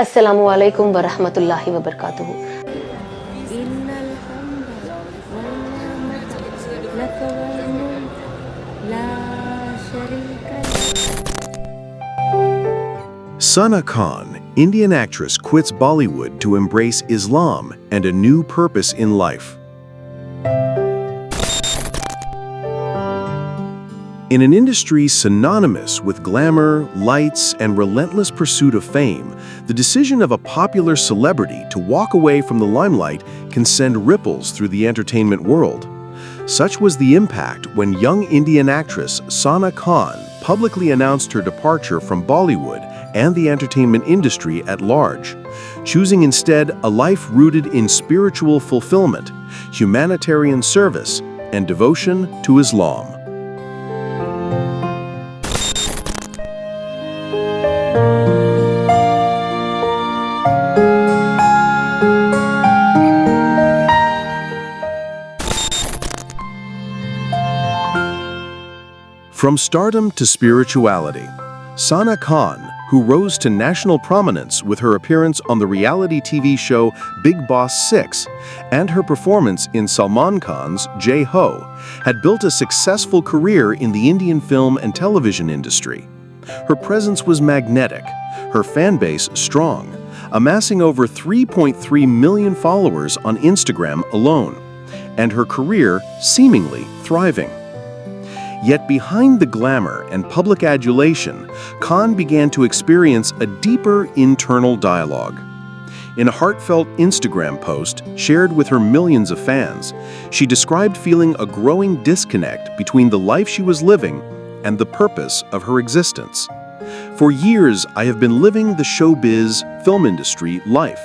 Assalamu alaikum wa rahmatullahi wa barakatuhu. Sana Khan, Indian actress, quits Bollywood to embrace Islam and a new purpose in life. In an industry synonymous with glamour, lights, and relentless pursuit of fame, the decision of a popular celebrity to walk away from the limelight can send ripples through the entertainment world. Such was the impact when young Indian actress Sana Khan publicly announced her departure from Bollywood and the entertainment industry at large, choosing instead a life rooted in spiritual fulfillment, humanitarian service, and devotion to Islam. From stardom to spirituality, Sana Khan, who rose to national prominence with her appearance on the reality TV show Bigg Boss 6 and her performance in Salman Khan's Jai Ho, had built a successful career in the Indian film and television industry. Her presence was magnetic, her fan base strong, amassing over 3.3 million followers on Instagram alone, and her career seemingly thriving. Yet behind the glamour and public adulation, Khan began to experience a deeper internal dialogue. In a heartfelt Instagram post shared with her millions of fans, she described feeling a growing disconnect between the life she was living and the purpose of her existence. For years, I have been living the showbiz, film industry life.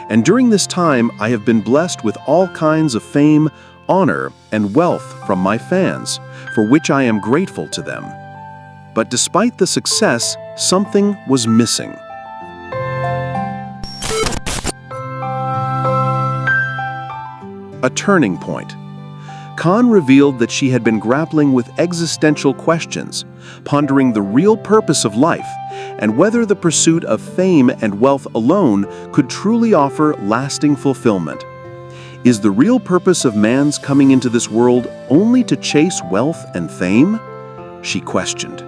And during this time, I have been blessed with all kinds of fame, honor, and wealth from my fans, for which I am grateful to them. But despite the success, something was missing. A turning point. Khan revealed that she had been grappling with existential questions, pondering the real purpose of life, and whether the pursuit of fame and wealth alone could truly offer lasting fulfillment. Is the real purpose of man's coming into this world only to chase wealth and fame? She questioned.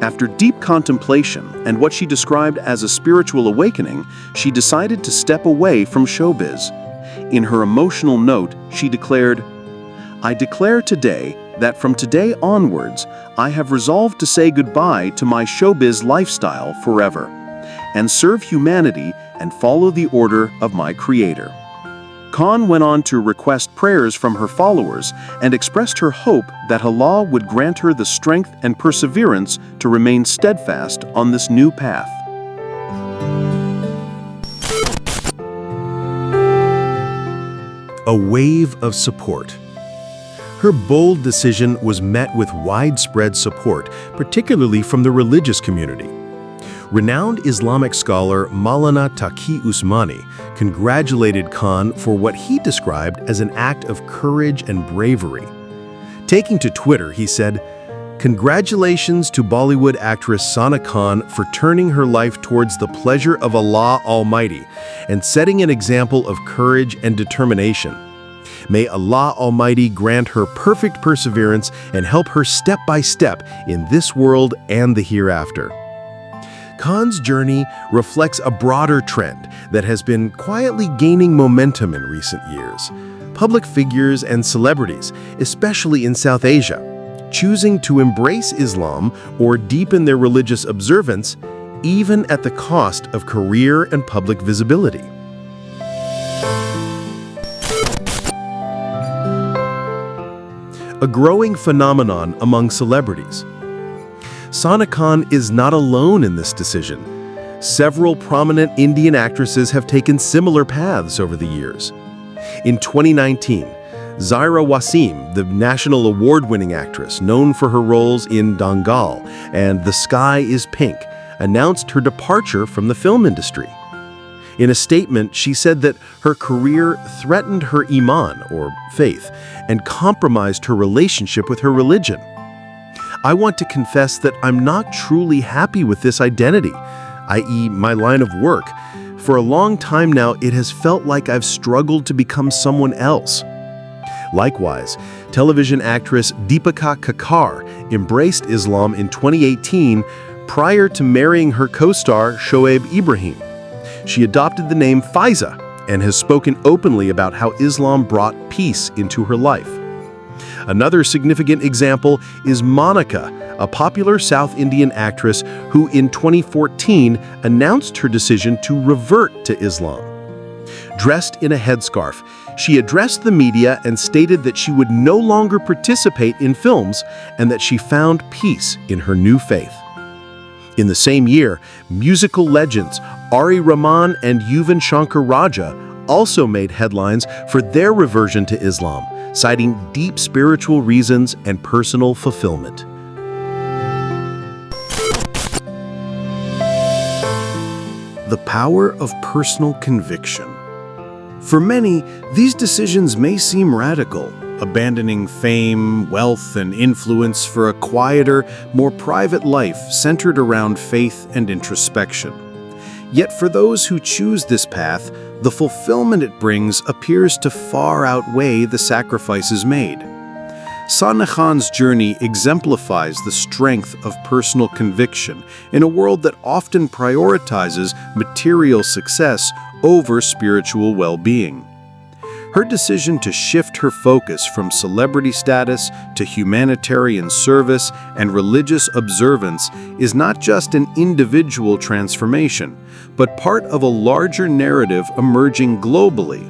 After deep contemplation and what she described as a spiritual awakening, she decided to step away from showbiz. In her emotional note, she declared, "I declare today that from today onwards, I have resolved to say goodbye to my showbiz lifestyle forever, and serve humanity and follow the order of my Creator." Khan went on to request prayers from her followers and expressed her hope that Allah would grant her the strength and perseverance to remain steadfast on this new path. A wave of support. Her bold decision was met with widespread support, particularly from the religious community. Renowned Islamic scholar Maulana Taqi Usmani congratulated Khan for what he described as an act of courage and bravery. Taking to Twitter, he said, "Congratulations to Bollywood actress Sana Khan for turning her life towards the pleasure of Allah Almighty and setting an example of courage and determination. May Allah Almighty grant her perfect perseverance and help her step by step in this world and the hereafter." Khan's journey reflects a broader trend that has been quietly gaining momentum in recent years. Public figures and celebrities, especially in South Asia, choosing to embrace Islam or deepen their religious observance, even at the cost of career and public visibility. A growing phenomenon among celebrities. Sana Khan is not alone in this decision. Several prominent Indian actresses have taken similar paths over the years. In 2019, Zaira Wasim, the national award-winning actress known for her roles in Dangal and The Sky is Pink, announced her departure from the film industry. In a statement, she said that her career threatened her iman, or faith, and compromised her relationship with her religion. "I want to confess that I'm not truly happy with this identity. i.e., my line of work. For a long time now, it has felt like I've struggled to become someone else. Likewise, television actress Deepika Kakkar embraced Islam in 2018 prior to marrying her co-star Shoaib Ibrahim. She adopted the name Faiza and has spoken openly about how Islam brought peace into her life. Another significant example is Monica, a popular South Indian actress who in 2014 announced her decision to revert to Islam. Dressed in a headscarf, she addressed the media and stated that she would no longer participate in films and that she found peace in her new faith. In the same year, musical legends Ari Rahman and Yuvan Shankar Raja also made headlines for their reversion to Islam, citing deep spiritual reasons and personal fulfillment. The power of personal conviction. For many, these decisions may seem radical, abandoning fame, wealth, and influence for a quieter, more private life centered around faith and introspection. Yet for those who choose this path, the fulfillment it brings appears to far outweigh the sacrifices made. Sana Khan's journey exemplifies the strength of personal conviction in a world that often prioritizes material success over spiritual well-being. Her decision to shift her focus from celebrity status to humanitarian service and religious observance is not just an individual transformation, but part of a larger narrative emerging globally,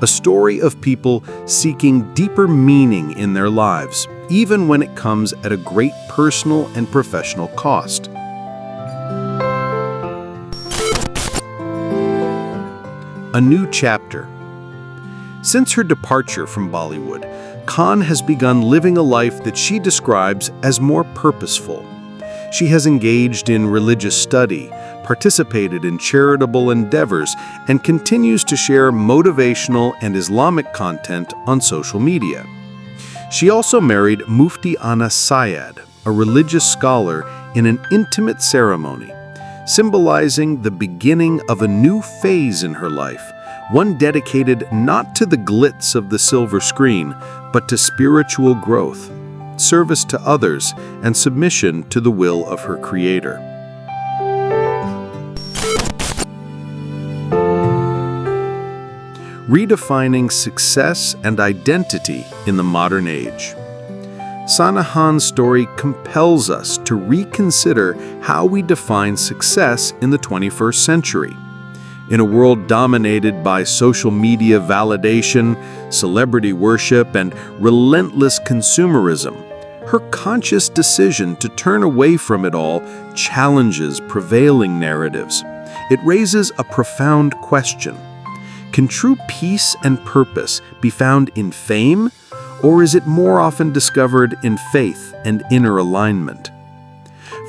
a story of people seeking deeper meaning in their lives, even when it comes at a great personal and professional cost. A new chapter. Since her departure from Bollywood, Khan has begun living a life that she describes as more purposeful. She has engaged in religious study, participated in charitable endeavors, and continues to share motivational and Islamic content on social media. She also married Mufti Anas Syed, a religious scholar, in an intimate ceremony, symbolizing the beginning of a new phase in her life, one dedicated not to the glitz of the silver screen, but to spiritual growth, service to others, and submission to the will of her Creator. Redefining success and identity in the modern age. Sana Khan's story compels us to reconsider how we define success in the 21st century. In a world dominated by social media validation, celebrity worship, and relentless consumerism, her conscious decision to turn away from it all challenges prevailing narratives. It raises a profound question. Can true peace and purpose be found in fame, or is it more often discovered in faith and inner alignment?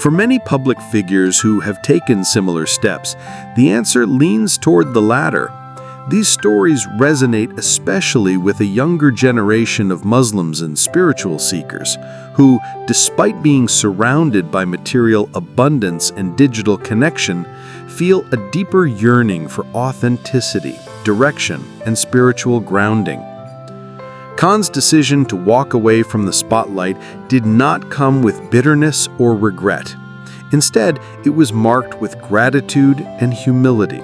For many public figures who have taken similar steps, the answer leans toward the latter. These stories resonate especially with a younger generation of Muslims and spiritual seekers who, despite being surrounded by material abundance and digital connection, feel a deeper yearning for authenticity, direction, and spiritual grounding. Khan's decision to walk away from the spotlight did not come with bitterness or regret. Instead, it was marked with gratitude and humility.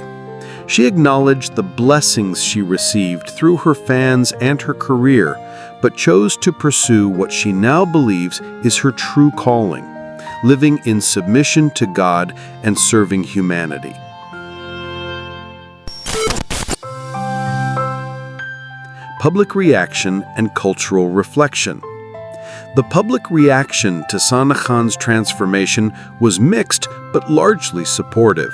She acknowledged the blessings she received through her fans and her career, but chose to pursue what she now believes is her true calling, living in submission to God and serving humanity. Public reaction and cultural reflection. The public reaction to Sana Khan's transformation was mixed but largely supportive.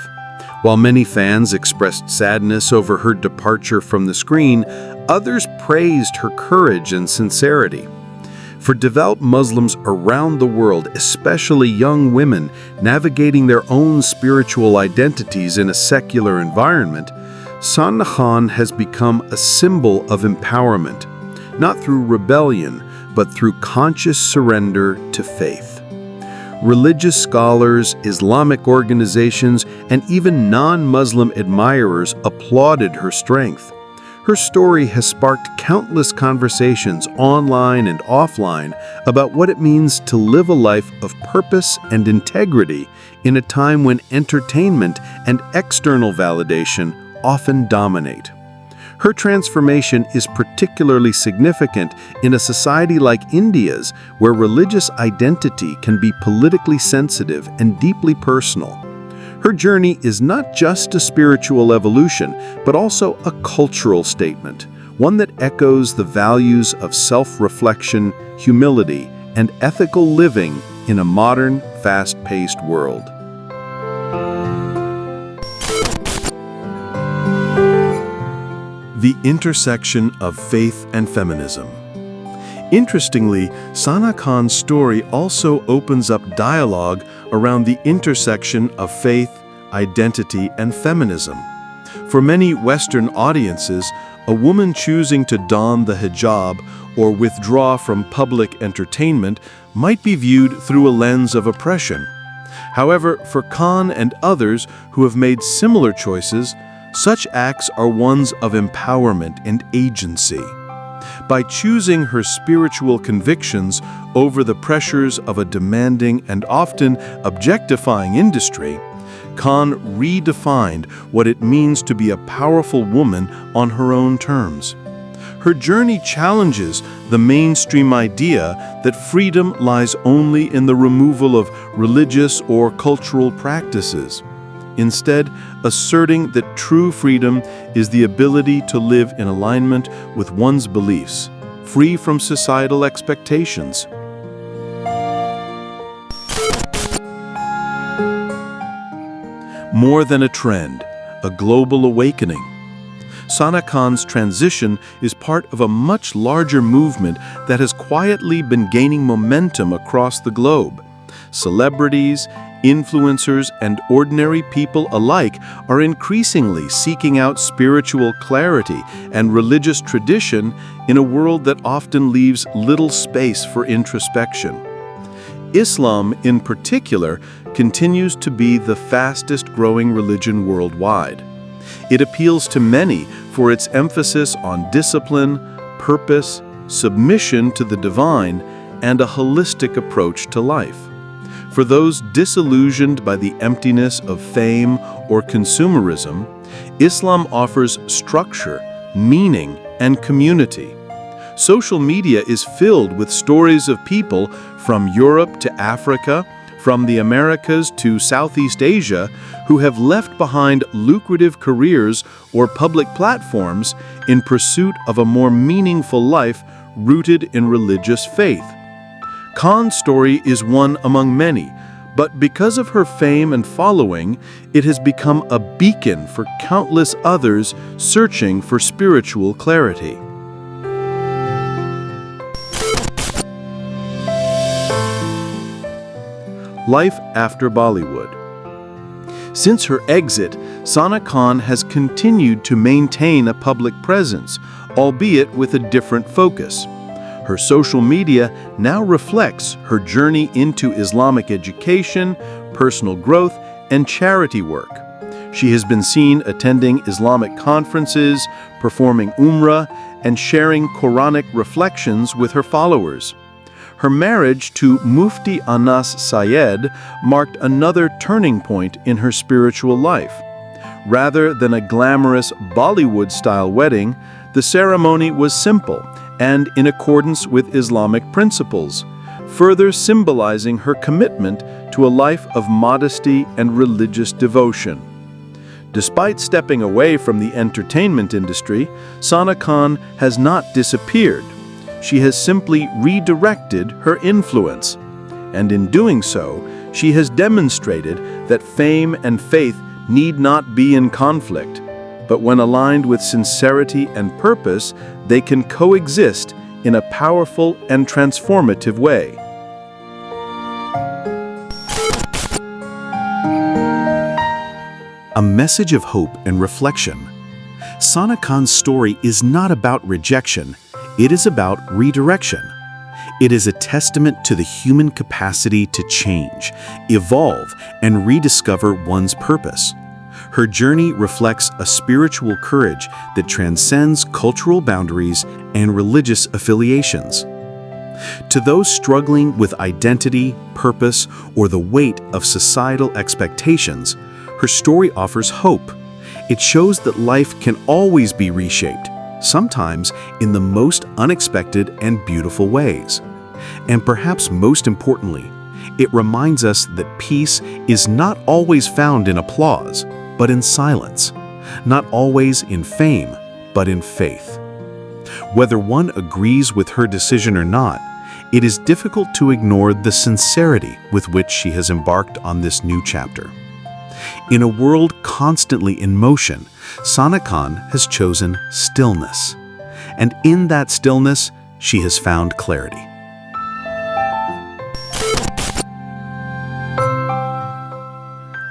While many fans expressed sadness over her departure from the screen, others praised her courage and sincerity. For devout Muslims around the world, especially young women navigating their own spiritual identities in a secular environment, Sana Khan has become a symbol of empowerment, not through rebellion, but through conscious surrender to faith. Religious scholars, Islamic organizations, and even non-Muslim admirers applauded her strength. Her story has sparked countless conversations online and offline about what it means to live a life of purpose and integrity in a time when entertainment and external validation often dominate. Her transformation is particularly significant in a society like India's, where religious identity can be politically sensitive and deeply personal. Her journey is not just a spiritual evolution, but also a cultural statement, one that echoes the values of self-reflection, humility, and ethical living in a modern, fast-paced world. The intersection of faith and feminism. Interestingly, Sana Khan's story also opens up dialogue around the intersection of faith, identity, and feminism. For many Western audiences, a woman choosing to don the hijab or withdraw from public entertainment might be viewed through a lens of oppression. However, for Khan and others who have made similar choices, such acts are ones of empowerment and agency. By choosing her spiritual convictions over the pressures of a demanding and often objectifying industry, Khan redefined what it means to be a powerful woman on her own terms. Her journey challenges the mainstream idea that freedom lies only in the removal of religious or cultural practices, instead asserting that true freedom is the ability to live in alignment with one's beliefs, free from societal expectations. More than a trend, a global awakening. Sana Khan's transition is part of a much larger movement that has quietly been gaining momentum across the globe. Celebrities, influencers, and ordinary people alike are increasingly seeking out spiritual clarity and religious tradition in a world that often leaves little space for introspection. Islam, in particular, continues to be the fastest-growing religion worldwide. It appeals to many for its emphasis on discipline, purpose, submission to the divine, and a holistic approach to life. For those disillusioned by the emptiness of fame or consumerism, Islam offers structure, meaning, and community. Social media is filled with stories of people from Europe to Africa, from the Americas to Southeast Asia, who have left behind lucrative careers or public platforms in pursuit of a more meaningful life rooted in religious faith. Khan's story is one among many, but because of her fame and following, it has become a beacon for countless others searching for spiritual clarity. Life after Bollywood. Since her exit, Sana Khan has continued to maintain a public presence, albeit with a different focus. Her social media now reflects her journey into Islamic education, personal growth, and charity work. She has been seen attending Islamic conferences, performing Umrah, and sharing Quranic reflections with her followers. Her marriage to Mufti Anas Syed marked another turning point in her spiritual life. Rather than a glamorous Bollywood-style wedding, the ceremony was simple and in accordance with Islamic principles, further symbolizing her commitment to a life of modesty and religious devotion. Despite stepping away from the entertainment industry, Sana Khan has not disappeared. She has simply redirected her influence. And in doing so, she has demonstrated that fame and faith need not be in conflict, but when aligned with sincerity and purpose, they can coexist in a powerful and transformative way. A message of hope and reflection. Sana Khan's story is not about rejection, it is about redirection. It is a testament to the human capacity to change, evolve, and rediscover one's purpose. Her journey reflects a spiritual courage that transcends cultural boundaries and religious affiliations. To those struggling with identity, purpose, or the weight of societal expectations, her story offers hope. It shows that life can always be reshaped, sometimes in the most unexpected and beautiful ways. And perhaps most importantly, it reminds us that peace is not always found in applause, but in silence, not always in fame, but in faith. Whether one agrees with her decision or not, it is difficult to ignore the sincerity with which she has embarked on this new chapter. In a world constantly in motion, Sana Khan has chosen stillness. And in that stillness, she has found clarity.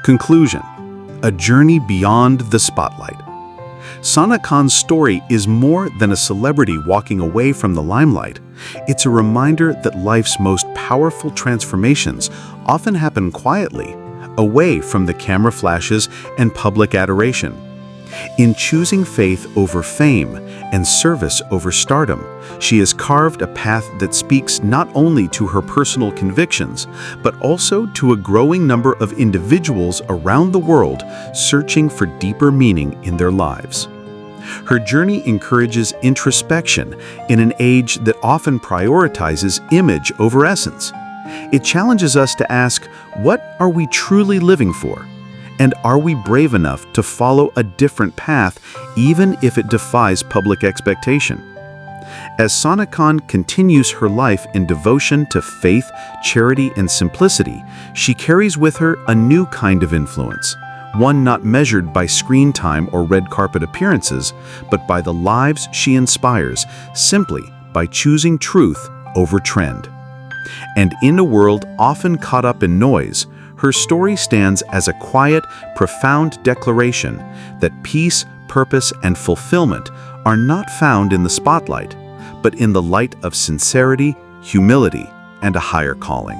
Conclusion: a journey beyond the spotlight. Sana Khan's story is more than a celebrity walking away from the limelight. It's a reminder that life's most powerful transformations often happen quietly, away from the camera flashes and public adoration. In choosing faith over fame and service over stardom, she has carved a path that speaks not only to her personal convictions, but also to a growing number of individuals around the world searching for deeper meaning in their lives. Her journey encourages introspection in an age that often prioritizes image over essence. It challenges us to ask, what are we truly living for? And are we brave enough to follow a different path, even if it defies public expectation? As Sana Khan continues her life in devotion to faith, charity, and simplicity, she carries with her a new kind of influence, one not measured by screen time or red carpet appearances, but by the lives she inspires, simply by choosing truth over trend. And in a world often caught up in noise, her story stands as a quiet, profound declaration that peace, purpose, and fulfillment are not found in the spotlight, but in the light of sincerity, humility, and a higher calling.